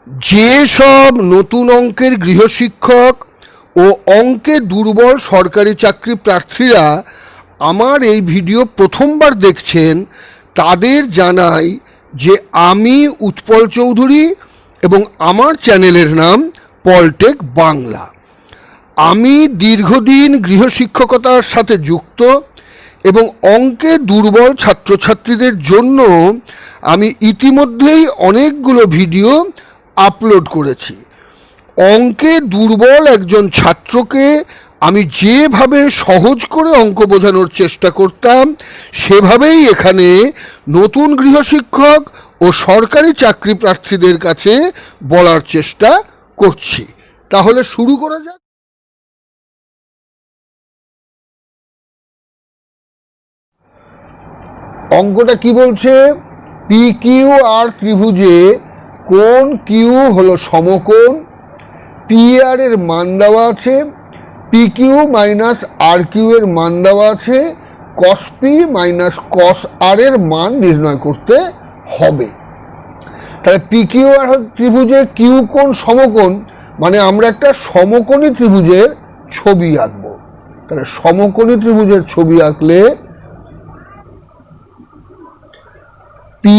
যে সব নতুন অঙ্কের গৃহশিক্ষক ও অঙ্কে দুর্বল সরকারি চাকরি প্রার্থীরা আমার এই ভিডিও প্রথমবার দেখছেন তাদের জানাই যে আমি উৎপল চৌধুরী এবং আমার চ্যানেলের নাম পলটেক বাংলা। আমি দীর্ঘদিন গৃহশিক্ষকতার সাথে যুক্ত এবং অঙ্কে দুর্বল ছাত্রছাত্রীদের জন্য আমি ইতিমধ্যেই অনেকগুলো ভিডিও আপলোড করেছি। অঙ্কে দুর্বল একজন ছাত্রকে আমি যেভাবে সহজ করে অঙ্ক বোঝানোর চেষ্টা করতাম সেভাবেই এখানে নতুন গৃহশিক্ষক ও সরকারি চাকরি প্রার্থীদের কাছে বলার চেষ্টা করছি। তাহলে শুরু করা যাক। অঙ্কটা কি বলছে? পি কিউ আর ত্রিভুজে কোণ কিউ হলো সমকোণ, পি আর এর মান দেওয়া আছে, পি কিউ মাইনাস আর কিউ এর মান দেওয়া আছে, কস পি মাইনাস কস আর এর মান নির্ণয় করতে হবে। তাহলে পি কিউ আর ত্রিভুজে কিউ কোণ সমকোণ মানে আমরা একটা সমকোণী ত্রিভুজের ছবি আঁকবো। তাহলে সমকোণী ত্রিভুজের ছবি আঁকলে পি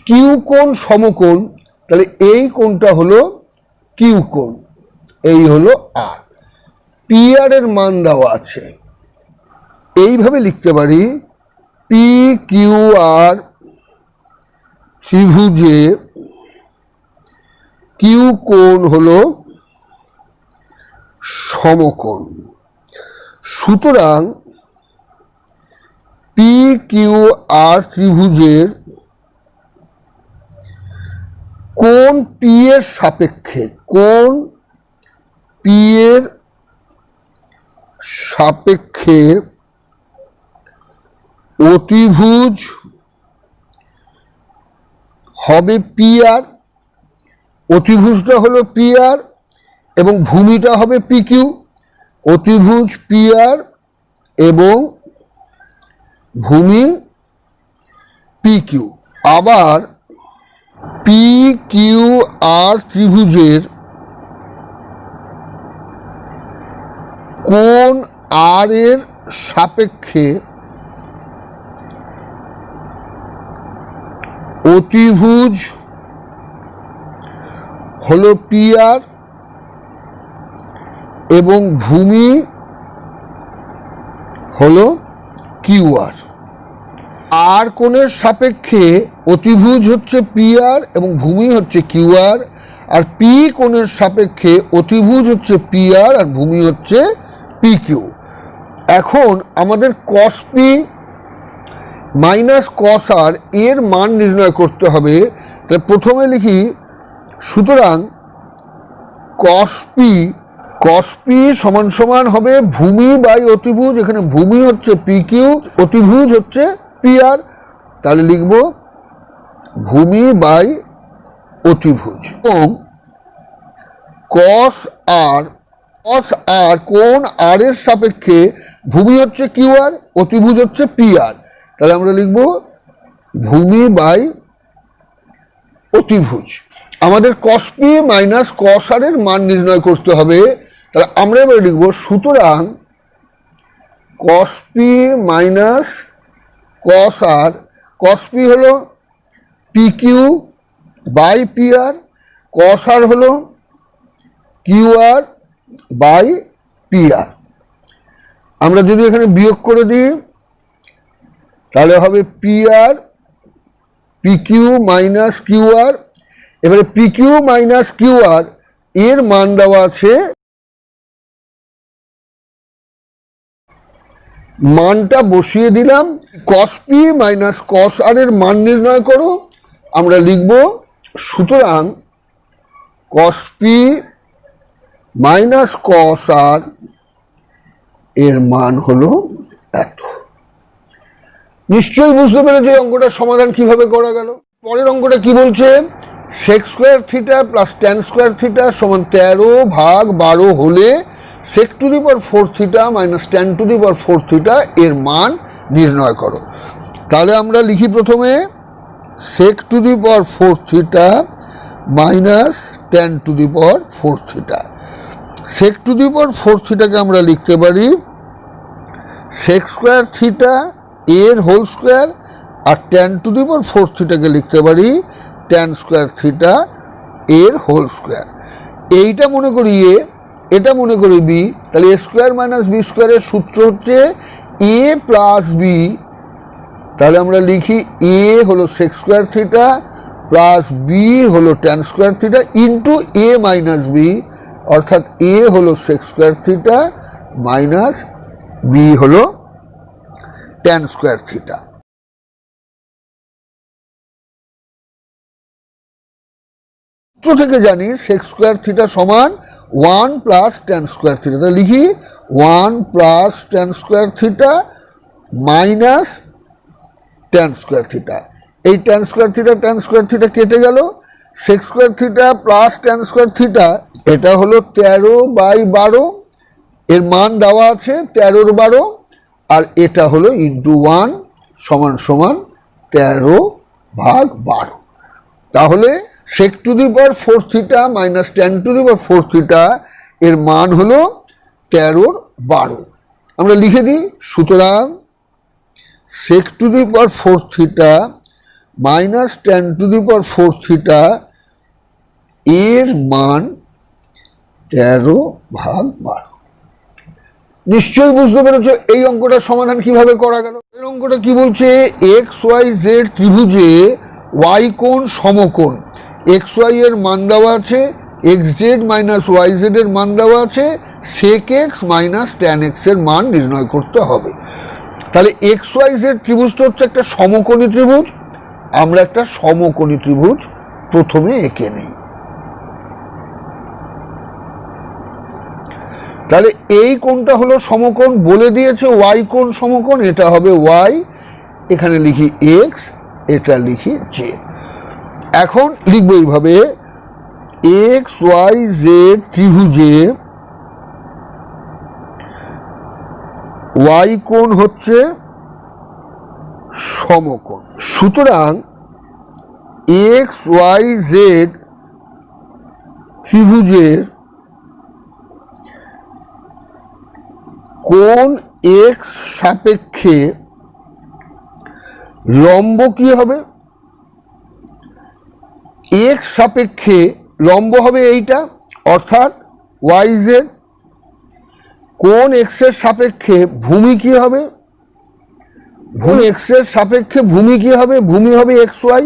কিউ কোণ সমকোণ, তাহলে এই কোণটা হলো কিউ কোণ, এই হলো আর। পি আর এর মান দেওয়া আছে, এইভাবে লিখতে পারি পি কিউ আর ত্রিভুজে কিউ কোণ হলো সমকোণ। সুতরাং পি কিউ আর ত্রিভুজের কোণ পি এর সাপেক্ষে, কোণ পি এর সাপেক্ষে অতিভুজ হবে পি আর, অতিভুজটা হলো পি আর এবং ভূমিটা হবে পি কিউ। অতিভুজ পি আর এবং ভূমি পি কিউ। আবার পি কিউ আর ত্রিভুজের কোণ আর এর সাপেক্ষে অতিভুজ হলো পি আর এবং ভূমি হলো কিউ আর। আর কোণের সাপেক্ষে অতিভুজ হচ্ছে পি আর এবং ভূমি হচ্ছে কিউ আর, আর পি কোণের সাপেক্ষে অতিভুজ হচ্ছে পি আর আর ভূমি হচ্ছে পি কিউ। এখন আমাদের কস পি মাইনাস কস আর এর মান নির্ণয় করতে হবে। তাহলে প্রথমে লিখি, সুতরাং কস পি সমান সমান হবে ভূমি বাই অতিভুজ। এখানে ভূমি হচ্ছে পি কিউ, অতিভুজ হচ্ছে পি আর, তাহলে লিখব ভূমি বাই অতিভুজ। এবং কস আর কোণ আর এর সাপেক্ষে ভূমি হচ্ছে কিউ আর, অতিভুজ হচ্ছে পি আর, তাহলে আমরা লিখব ভূমি বাই অতিভুজ। আমাদের কস পি মাইনাস কস আর এর মান নির্ণয় করতে হবে। তাহলে আমরা এবার লিখব, সুতরাং কস পি মাইনাস কস আর, কস পি হলো P Q by P R, কস আর হলো Q R by P R. আমরা যদি এখানে বিয়োগ করে দিই তাহলে হবে P R P Q minus Q R. এবারে P Q minus Q R এর মান দেওয়া আছে, মানটা বসিয়ে দিলাম। কস পি মাইনাস কস আর এর মান নির্ণয় করো। আমরা লিখব, সুতরাং কস পি মাইনাস কস আর এর মান হলো এত। নিশ্চয়ই বুঝতে পেরেছি অঙ্কটার সমাধান কিভাবে করা গেল। পরের অঙ্কটা কি বলছে? Sec square theta plus tan square theta সমান 13/12 হলে sec to the power 4 theta minus tan to the power 4 theta এর মান নির্ণয় করো। তাহলে আমরা লিখি প্রথমে sec to the power 4 theta minus tan to the power 4 theta. Sec to the power 4 থিটাকে আমরা লিখতে পারি সেক স্কোয়ার থিটা এর হোল স্কোয়ার, আর tan টু দি পাওয়ার 4 থিটাকে লিখতে পারি tan স্কোয়ার থিটা এর হোল স্কোয়ার। এইটা মনে করি এ, এটা মনে করি বি, তাহলে এ স্কোয়ার মাইনাস বি স্কোয়ারের সূত্র হচ্ছে এ প্লাস বি। তাহলে আমরা লিখি এ হলো sec square theta plus B হলো tan square theta into A minus B, অর্থাৎ এ হলো sec square theta minus B হলো tan স্কোয়ার থিটা। সূত্র থেকে জানি সেক স্কোয়ার থিটা সমান 1 প্লাস tan স্কোয়ার থিটা। তাহলে লিখি 1 plus tan square theta minus tan square theta. এই tan স্কোয়ার থিটা কেটে গেল, sec square theta plus tan square theta, এটা হলো 13/12, এর মান দেওয়া আছে 13/12, আর এটা হলো ইন্টু 1 সমান সমান 13/12। তাহলে sec to the power 4 theta minus tan to the power 4 theta এর মান হলো 13/12। আমরা লিখে দিই, সুতরাং sec to the power 4 theta minus tan to the power 4 theta এর মান 13/12। নিশ্চয়ই বুঝতে পেরেছ এই অঙ্কটার সমাধান কিভাবে করা গেল। এই অঙ্কটা কি বলছে, এক্স ওয়াই জেড ত্রিভুজে ওয়াই কোণ সমকোণ, এক্স ওয়াই এর মান দেওয়া আছে, X Z minus Y Z এর মান দেওয়া আছে, sec x minus tan X এর মান নির্ণয় করতে হবে। তাহলে এক্স ওয়াই জেড ত্রিভুজটা হচ্ছে একটা সমকোণী ত্রিভুজ। আমরা একটা সমকোণী ত্রিভুজ প্রথমে এঁকে নিই। তাহলে এই কোণটা হলো সমকোণ, বলে দিয়েছে ওয়াই কোণ সমকোণ, এটা হবে ওয়াই, এখানে লিখি এক্স, এটা লিখি জেড। এখন লিখবো এইভাবে, এক্স ওয়াই জেড ত্রিভুজে ওয়াই কোণ হচ্ছে সমকোণ। সুতরাং এক্স ওয়াই জেড ত্রিভুজের কোণ এক্স সাপেক্ষে লম্ব কি হবে, এক্স সাপেক্ষে লম্ব হবে এইটা, অর্থাৎ ওয়াই জেড। কোণ এক্সের সাপেক্ষে ভূমি কি হবে, ভূমি এক্সের সাপেক্ষে ভূমি কি হবে, ভূমি হবে এক্স ওয়াই,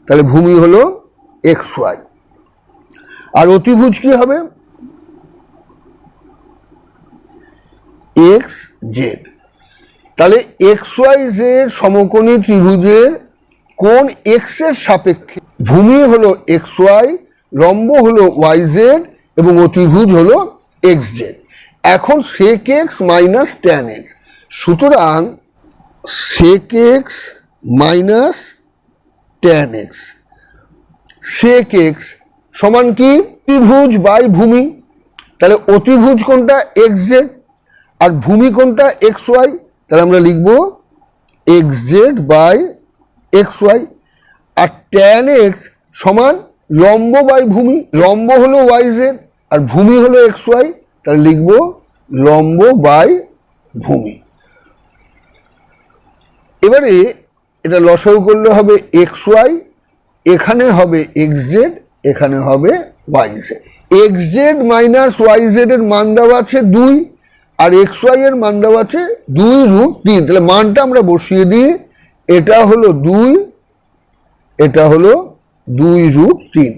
তাহলে ভূমি হলো এক্স ওয়াই। আর অতিভুজ কি হবে, এক্স জেড। তাহলে এক্স ওয়াই জেড সমকোণী ত্রিভুজের কোণ এক্স এর সাপেক্ষে ভূমি হলো এক্স ওয়াই, লম্ব হলো ওয়াই জেড এবং অতিভুজ হলো এক্স জেড। এখন sec x minus tan x, সুতরাং sec x minus tan x, sec x সমান কি, অতিভুজ বাই ভূমি। তাহলে অতিভুজ কোনটা, এক্স জেড, আর ভূমি কোনটা, এক্স ওয়াই। তাহলে আমরা লিখব X Z by X Y. আর ট্যান এক্স সমান লম্ব বাই ভূমি, লম্ব হলো ওয়াই জেড আর ভূমি হলো এক্স ওয়াই, তাহলে লিখব লম্ব বাই ভূমি। এবারে এটা লসাগু করলে হবে এক্স ওয়াই, এখানে হবে এক্স জেড, এখানে হবে Y Z. X Z minus Y Z এর মান দেওয়া আছে 2, আর এক্স ওয়াই এর মান দেওয়া আছে 2√3। তাহলে মানটা আমরা বসিয়ে দিই, এটা হলো 2, এটা হলো 2√3,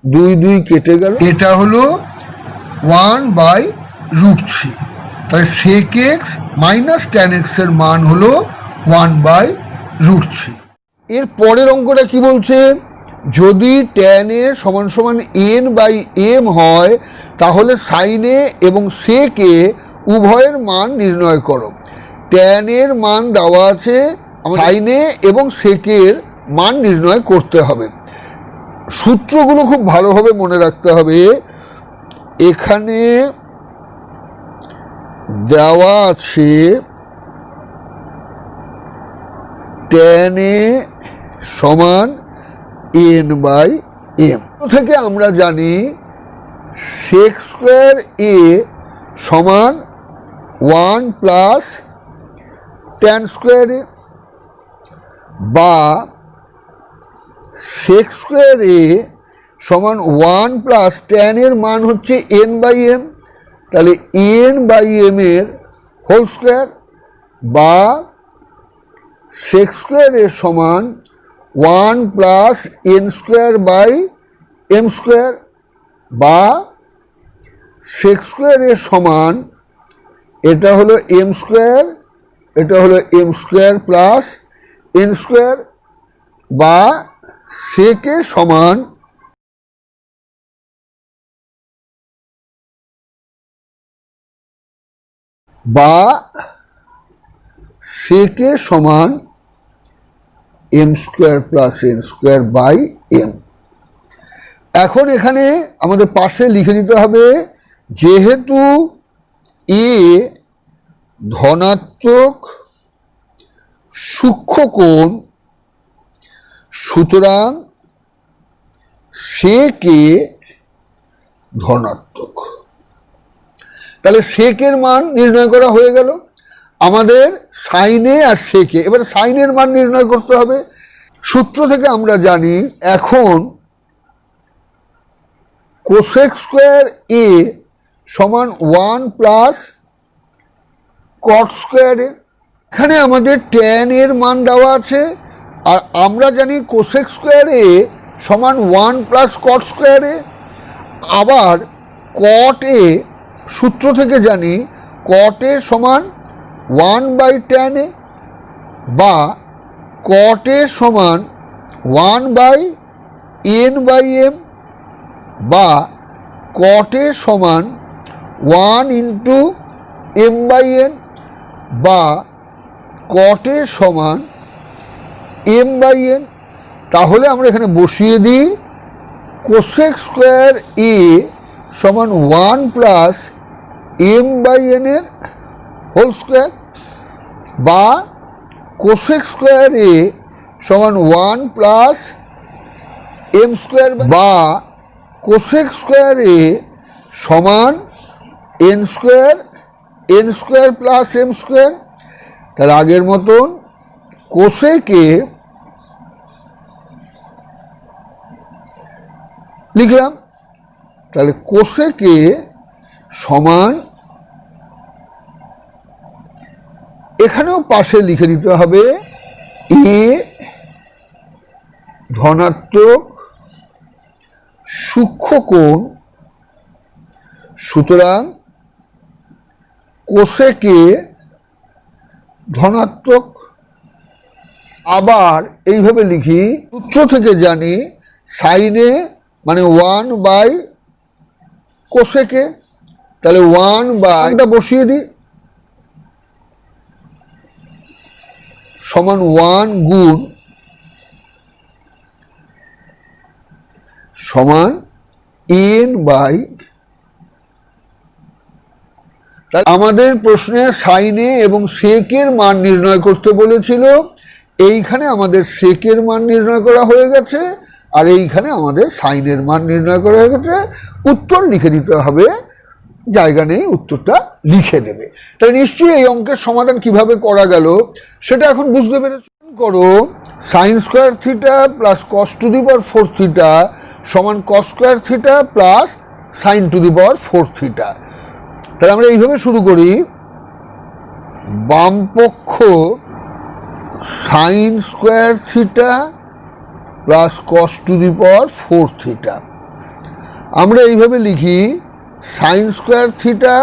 2 2 কেটে গেল, এটা হলো 1/√3। তাহলে sec x minus tan X এর মান হলো 1/√3। এর পরের অঙ্কটা কি বলছে, যদি ট্যান এ সমান সমান n/m হয় তাহলে সাইন এ এবং সেক এ উভয়ের মান নির্ণয় করো। ট্যান এর মান দেওয়া আছে, সাইন এ এবং সেক এর মান নির্ণয় করতে হবে। সূত্রগুলো খুব ভালোভাবে মনে রাখতে হবে। এখানে দেওয়া আছে ট্যান এ সমান n/m, থেকে আমরা জানি সেক স্কোয়ার এ সমান 1 প্লাস ট্যান স্কোয়ার এ, বা সেক স্কোয়ার এ সমান 1 প্লাস ট্যান এর মান হচ্ছে এন বাই এম, তাহলে এন বাই এম এর হোল স্কোয়ার, বা সেক স্কোয়ার এর সমান 1 plus N square by M square, বা সেক স্কোয়ার এর সমান, এটা হলো এম স্কোয়ার, এটা হলো M square plus N square, বা সেকের সমান সেকের সমান M square plus N square by M. এখন এখানে আমাদের পাশে লিখে দিতে হবে, যেহেতু এ ধনাত্মক সূক্ষ্ম কোণ, সুতরাং সেকে ধনাত্মক। তাহলে সেকের মান নির্ণয় করা হয়ে গেল আমাদের সাইনে আর সেকে। এবার সাইনের মান নির্ণয় করতে হবে। সূত্র থেকে আমরা জানি এখন কোসেক স্কোয়ার এ সমান 1 প্লাস কট স্কোয়ার এ। এখানে আমাদের ট্যান এর মান দেওয়া আছে, আর আমরা জানি কোসেক স্কোয়ার এ সমান 1 প্লাস কট স্কোয়ার এ। আবার কট এ সূত্র থেকে জানি কট এ সমান 1 বাই ট্যান এ, বা কট এ সমান 1 বাই এন বাই এম, বা কট এ সমান 1 ইন্টু এম বাই এন, বা কট এ সমান এম বাই এন। তাহলে আমরা এখানে বসিয়ে দিই কোসেক স্কোয়ার এ সমান 1 প্লাস এম বাই এন এর হোল স্কোয়ার, বা কোসেক স্কোয়ার এ সমান 1 প্লাস এম স্কোয়ার, বা কোসেক স্কোয়ার এ সমান N square plus M square. তাহলে আগের মতন কোসেকে লিখলাম, তাহলে কোসেকে সমান, এখানেও পাশে লিখে দিতে হবে এ ধনাত্মক সূক্ষ্ম কোণ, সুতরাং কোসেকে ধনাত্মক। আবার এইভাবে লিখি, সূত্র থেকে জানি সাইনে মানে 1 বাই কোসেকে, তাহলে 1 বাই বসিয়ে দিই সমান 1 গুণ সমান এন বাই। আমাদের প্রশ্নে সাইনে এবং সেকের মান নির্ণয় করতে বলেছিল, এইখানে আমাদের সেকের মান নির্ণয় করা হয়ে গেছে, আর এইখানে আমাদের সাইনের মান নির্ণয় করা হয়ে গেছে। উত্তর লিখে দিতে হবে, জায়গা নেই, উত্তরটা লিখে দেবে। তাই নিশ্চয়ই এই অঙ্কের সমাধান কিভাবে করা গেল সেটা এখন বুঝতে পেরেছ। করো sine square theta plus cos to the power 4 theta সমান cos square theta plus sine to the power 4 theta. তাহলে আমরা এইভাবে শুরু করি, বাম পক্ষ sine square theta plus cos to the power 4 theta. আমরা এইভাবে লিখি, সাইন স্কোয়ার থিটা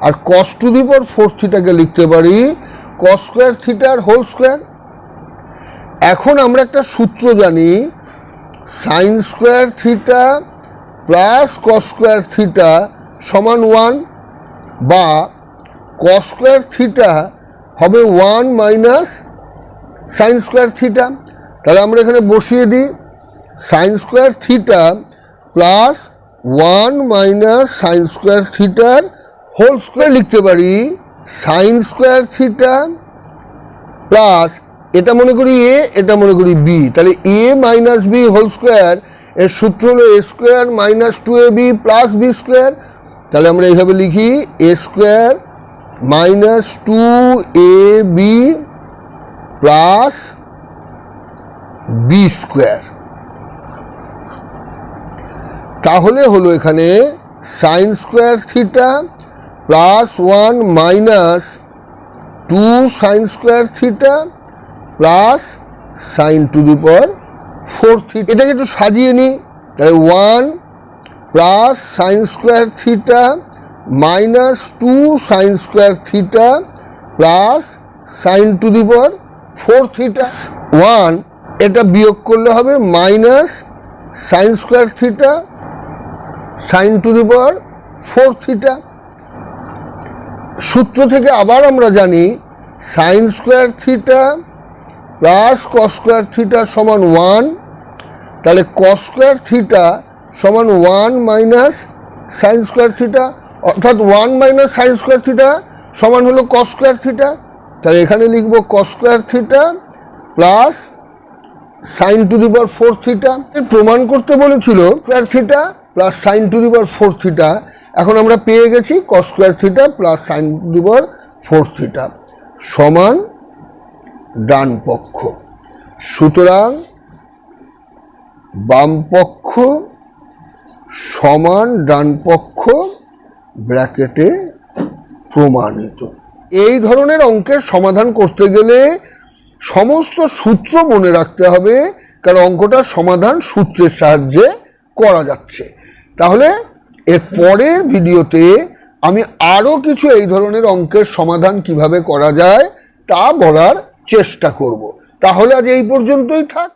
আর কস টু দি পাওয়ার 4 থিটাকে লিখতে পারি কস স্কোয়ার থিটার হোল স্কোয়ার। এখন আমরা একটা সূত্র জানি, সাইন স্কোয়ার থিটা প্লাস কস স্কোয়ার থিটা সমান 1, বা কস স্কোয়ার থিটা হবে 1 মাইনাস সাইন স্কোয়ার থিটা। তাহলে আমরা এখানে বসিয়ে দিই sign square theta plus 1 minus sine square থিটার হোল স্কোয়ার। লিখতে পারি সাইন স্কোয়ার থিটা প্লাস, এটা মনে করি এ, এটা মনে করি বি, তাহলে A minus B whole square, এর সূত্র হলো A square minus 2ab plus B square. তাহলে আমরা এইভাবে লিখি A square minus 2ab plus B square. তাহলে হলো এখানে sine square theta plus 1 minus 2 sine square theta plus sine to the power 4 theta. এটাকে একটু সাজিয়ে নিই, তাহলে 1 plus sine square theta minus 2 sine square theta plus sine to the power 4 theta. 1 এটা বিয়োগ করলে হবে minus sine square theta sine to the power 4 theta. সূত্র থেকে আবার আমরা জানি সাইন স্কোয়ার থিটা প্লাস কস স্কোয়ার থিটা সমান 1, তাহলে কস স্কোয়ার থিটা সমান 1 মাইনাস সাইন স্কোয়ার থিটা, অর্থাৎ 1 মাইনাস সাইন স্কোয়ার থিটা সমান হলো কস স্কোয়ার থিটা। তাহলে এখানে লিখব কস square theta plus sine to the power 4 theta. প্রমাণ করতে বলেছিল square theta plus sine to the power 4 theta. এখন আমরা পেয়ে গেছি কস square theta plus sine to the power 4 theta সমান ডান পক্ষ। সুতরাং বাম পক্ষ সমান ডান পক্ষ ব্র্যাকেটে প্রমাণিত। এই ধরনের অঙ্কের সমাধান করতে গেলে সমস্ত সূত্র মনে রাখতে হবে, কারণ অঙ্কটার সমাধান সূত্রের সাহায্যে করা যাচ্ছে। তাহলে এর পরের ভিডিওতে আমি আরও কিছু এই ধরনের অঙ্কের সমাধান কিভাবে করা যায় তা বলার চেষ্টা করব। তাহলে আজ এই পর্যন্তই থাক।